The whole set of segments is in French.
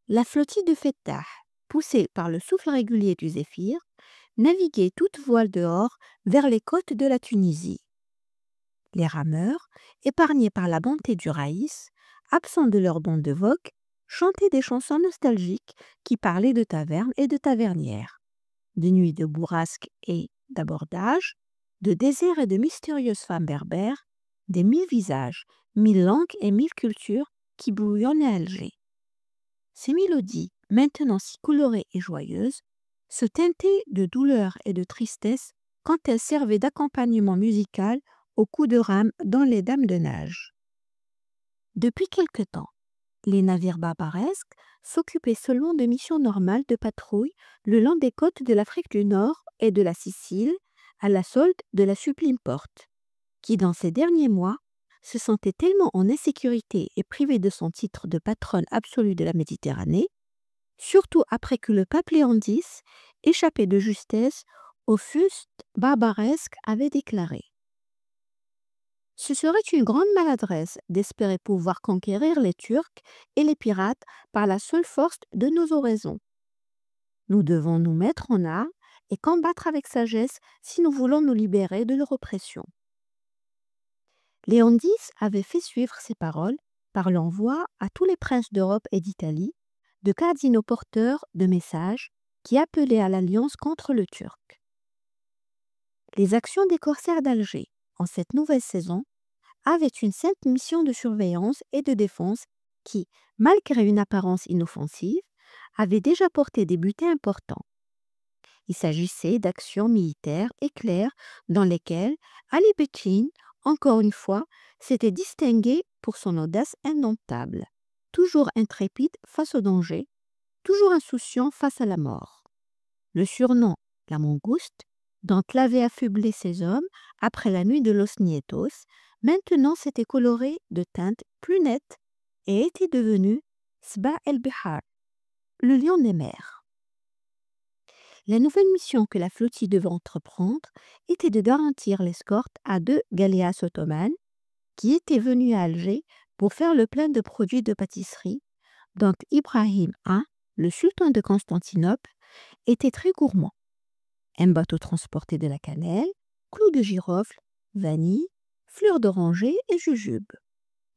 La flottille de Fettah, poussée par le souffle régulier du zéphyr, naviguait toute voile dehors vers les côtes de la Tunisie. Les rameurs, épargnés par la bonté du Raïs, absents de leur bande de vogue, chantaient des chansons nostalgiques qui parlaient de tavernes et de tavernières, de nuits de bourrasques et d'abordages, de déserts et de mystérieuses femmes berbères, des 1000 visages, 1000 langues et 1000 cultures qui bouillonnaient à Alger. Ces mélodies, maintenant si colorées et joyeuses, se teintaient de douleur et de tristesse quand elles servaient d'accompagnement musical aux coups de rame dans les dames de nage. Depuis quelque temps, les navires barbaresques s'occupaient seulement de missions normales de patrouille le long des côtes de l'Afrique du Nord et de la Sicile, à la solde de la Sublime Porte, qui dans ces derniers mois se sentait tellement en insécurité et privée de son titre de patronne absolue de la Méditerranée, surtout après que le pape Léon X, échappé de justesse au fuste barbaresque, avait déclaré: ce serait une grande maladresse d'espérer pouvoir conquérir les Turcs et les pirates par la seule force de nos oraisons. Nous devons nous mettre en armes et combattre avec sagesse si nous voulons nous libérer de leur oppression. Léon X avait fait suivre ces paroles par l'envoi à tous les princes d'Europe et d'Italie de cardinaux porteurs de messages qui appelaient à l'alliance contre le Turc. Les actions des corsaires d'Alger en cette nouvelle saison avaient une simple mission de surveillance et de défense qui, malgré une apparence inoffensive, avait déjà porté des butins importants. Il s'agissait d'actions militaires éclairs dans lesquelles Ali Bekir, encore une fois, s'était distingué pour son audace indomptable, toujours intrépide face au danger, toujours insouciant face à la mort. Le surnom « la Mangouste », dont l'avait affublé ses hommes après la nuit de Los Nietos, maintenant s'était coloré de teintes plus nettes et était devenu Sba el-Bihar, le lion des mers. La nouvelle mission que la flottille devait entreprendre était de garantir l'escorte à 2 galéas ottomanes qui étaient venus à Alger pour faire le plein de produits de pâtisserie, dont Ibrahim I, le sultan de Constantinople, était très gourmand. Un bateau transportait de la cannelle, clous de girofle, vanille, fleurs d'oranger et jujubes.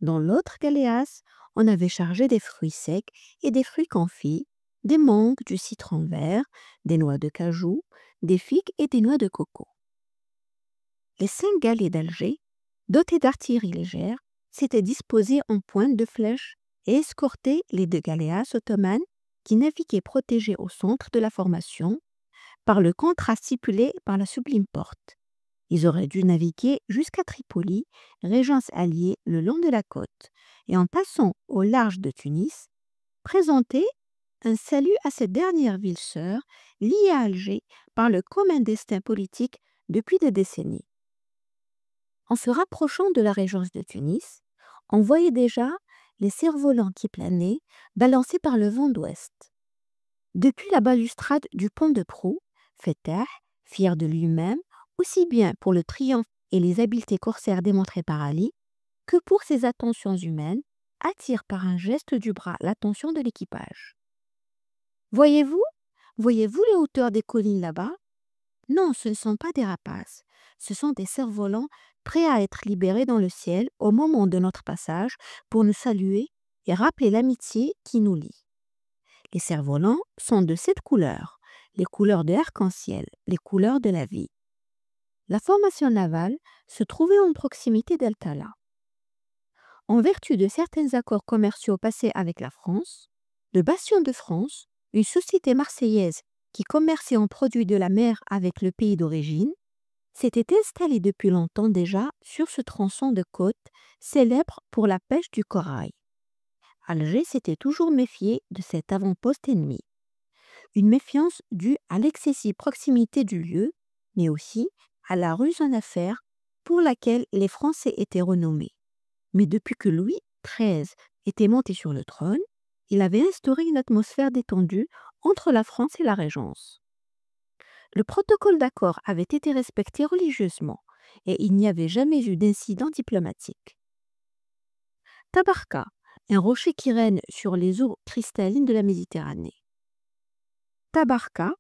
Dans l'autre galéas, on avait chargé des fruits secs et des fruits confits, des mangues, du citron vert, des noix de cajou, des figues et des noix de coco. Les 5 galets d'Alger, dotés d'artillerie légère, s'étaient disposés en pointe de flèches et escortaient les 2 galéas ottomanes qui naviguaient protégés au centre de la formation par le contrat stipulé par la Sublime Porte. Ils auraient dû naviguer jusqu'à Tripoli, régence alliée le long de la côte, et en passant au large de Tunis, présenter un salut à cette dernière ville sœur liée à Alger par le commun destin politique depuis des décennies. En se rapprochant de la régence de Tunis, on voyait déjà les cerfs-volants qui planaient, balancés par le vent d'ouest. Depuis la balustrade du pont de proue, Fettah, fier de lui-même, aussi bien pour le triomphe et les habiletés corsaires démontrées par Ali, que pour ses attentions humaines, attire par un geste du bras l'attention de l'équipage. Voyez-vous? Voyez-vous les hauteurs des collines là-bas? Non, ce ne sont pas des rapaces. Ce sont des cerfs-volants prêts à être libérés dans le ciel au moment de notre passage pour nous saluer et rappeler l'amitié qui nous lie. Les cerfs-volants sont de 7 couleurs, les couleurs de l'arc-en-ciel, les couleurs de la vie. La formation navale se trouvait en proximité d'El-Tala. En vertu de certains accords commerciaux passés avec la France, le Bastion de France, une société marseillaise qui commerçait en produits de la mer avec le pays d'origine, s'était installé depuis longtemps déjà sur ce tronçon de côte célèbre pour la pêche du corail. Alger s'était toujours méfié de cet avant-poste ennemi. Une méfiance due à l'excessive proximité du lieu, mais aussi à la ruse en affaires pour laquelle les Français étaient renommés. Mais depuis que Louis XIII était monté sur le trône, il avait instauré une atmosphère détendue entre la France et la Régence. Le protocole d'accord avait été respecté religieusement et il n'y avait jamais eu d'incident diplomatique. Tabarka, un rocher qui règne sur les eaux cristallines de la Méditerranée. Tabarka,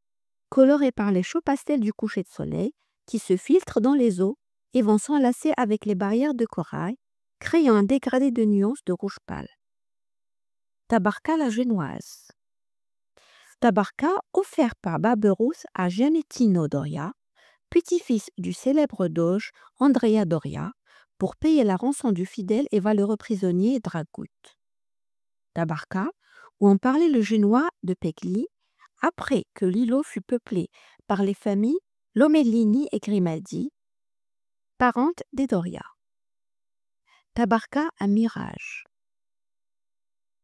coloré par les chauds pastels du coucher de soleil, qui se filtrent dans les eaux et vont s'enlacer avec les barrières de corail, créant un dégradé de nuances de rouge pâle. Tabarka la génoise. Tabarka, offert par Barberousse à Gianettino Doria, petit-fils du célèbre doge Andrea Doria, pour payer la rançon du fidèle et valeureux prisonnier Dragut. Tabarka, où on parlait le génois de Pegli, après que l'îlot fut peuplé par les familles Lomellini et Grimaldi, parentes des Doria. Tabarka à Mirage.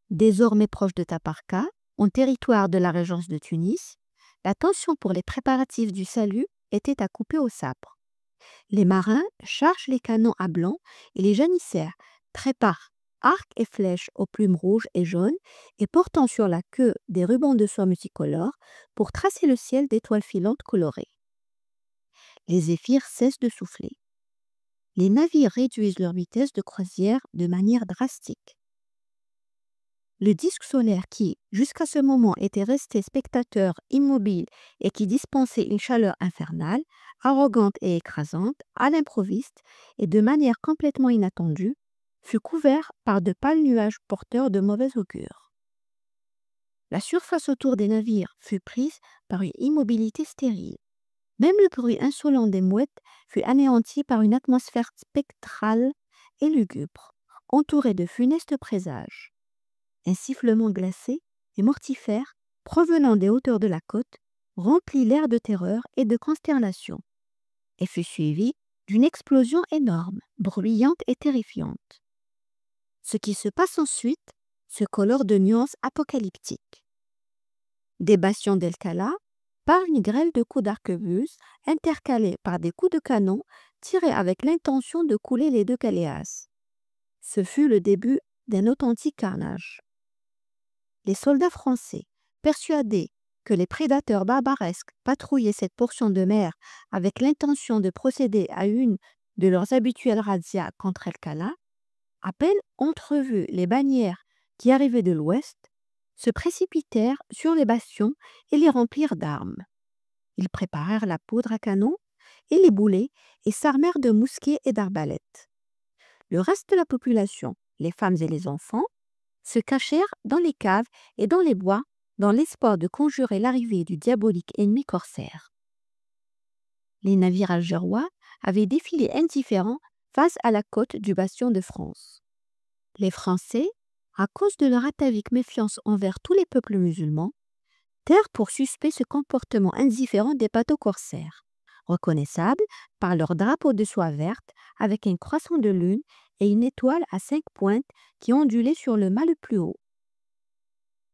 Désormais proche de Tabarka, en territoire de la régence de Tunis, la tension pour les préparatifs du salut était à couper au sabre. Les marins chargent les canons à blanc et les janissaires préparent arcs et flèches aux plumes rouges et jaunes et portant sur la queue des rubans de soie multicolores pour tracer le ciel d'étoiles filantes colorées. Les zéphyrs cessent de souffler. Les navires réduisent leur vitesse de croisière de manière drastique. Le disque solaire qui, jusqu'à ce moment, était resté spectateur immobile et qui dispensait une chaleur infernale, arrogante et écrasante, à l'improviste et de manière complètement inattendue, fut couvert par de pâles nuages porteurs de mauvais augure. La surface autour des navires fut prise par une immobilité stérile. Même le bruit insolent des mouettes fut anéanti par une atmosphère spectrale et lugubre, entourée de funestes présages. Un sifflement glacé et mortifère, provenant des hauteurs de la côte, remplit l'air de terreur et de consternation, et fut suivi d'une explosion énorme, bruyante et terrifiante. Ce qui se passe ensuite se colore de nuances apocalyptiques. Des bastions d'El-Kala, par une grêle de coups d'arquebuse, intercalés par des coups de canon tirés avec l'intention de couler les deux galéas. Ce fut le début d'un authentique carnage. Les soldats français, persuadés que les prédateurs barbaresques patrouillaient cette portion de mer avec l'intention de procéder à une de leurs habituelles razzias contre El-Kala, à peine entrevus les bannières qui arrivaient de l'ouest, se précipitèrent sur les bastions et les remplirent d'armes. Ils préparèrent la poudre à canon et les boulets et s'armèrent de mousquets et d'arbalètes. Le reste de la population, les femmes et les enfants, se cachèrent dans les caves et dans les bois dans l'espoir de conjurer l'arrivée du diabolique ennemi corsaire. Les navires algérois avaient défilé indifférents face à la côte du bastion de France. Les Français, à cause de leur atavique méfiance envers tous les peuples musulmans, tinrent pour suspect ce comportement indifférent des bateaux corsaires, reconnaissables par leur drapeau de soie verte avec un croissant de lune et une étoile à 5 pointes qui ondulait sur le mât le plus haut.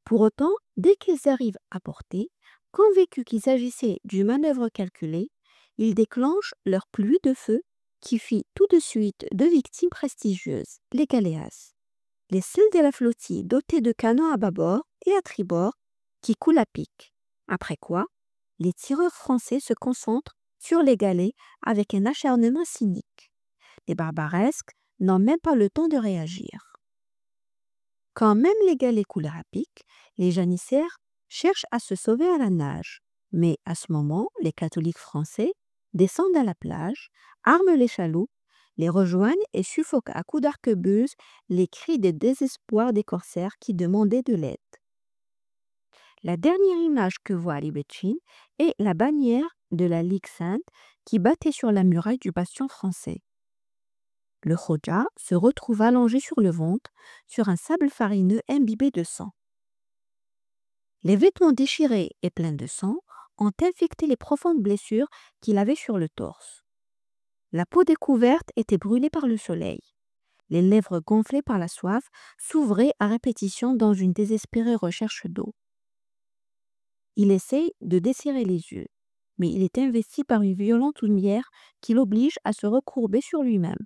Pour autant, dès qu'ils arrivent à portée, convaincus qu'il s'agissait d'une manœuvre calculée, ils déclenchent leur pluie de feu qui fit tout de suite deux victimes prestigieuses, les galéas. Les seuls de la flottille dotés de canons à bâbord et à tribord qui coulent à pic. Après quoi, les tireurs français se concentrent sur les galets avec un acharnement cynique. Les barbaresques n'ont même pas le temps de réagir. Quand même les galets coulent à pic, les janissaires cherchent à se sauver à la nage. Mais à ce moment, les catholiques français descendent à la plage, arment les chaloupes, les rejoignent et suffoquent à coups d'arquebuse les cris de désespoir des corsaires qui demandaient de l'aide. La dernière image que voit Ali Betchin est la bannière de la Ligue sainte qui battait sur la muraille du bastion français. Le Khoja se retrouve allongé sur le ventre, sur un sable farineux imbibé de sang. Les vêtements déchirés et pleins de sang ont infecté les profondes blessures qu'il avait sur le torse. La peau découverte était brûlée par le soleil. Les lèvres gonflées par la soif s'ouvraient à répétition dans une désespérée recherche d'eau. Il essaye de desserrer les yeux, mais il est investi par une violente lumière qui l'oblige à se recourber sur lui-même.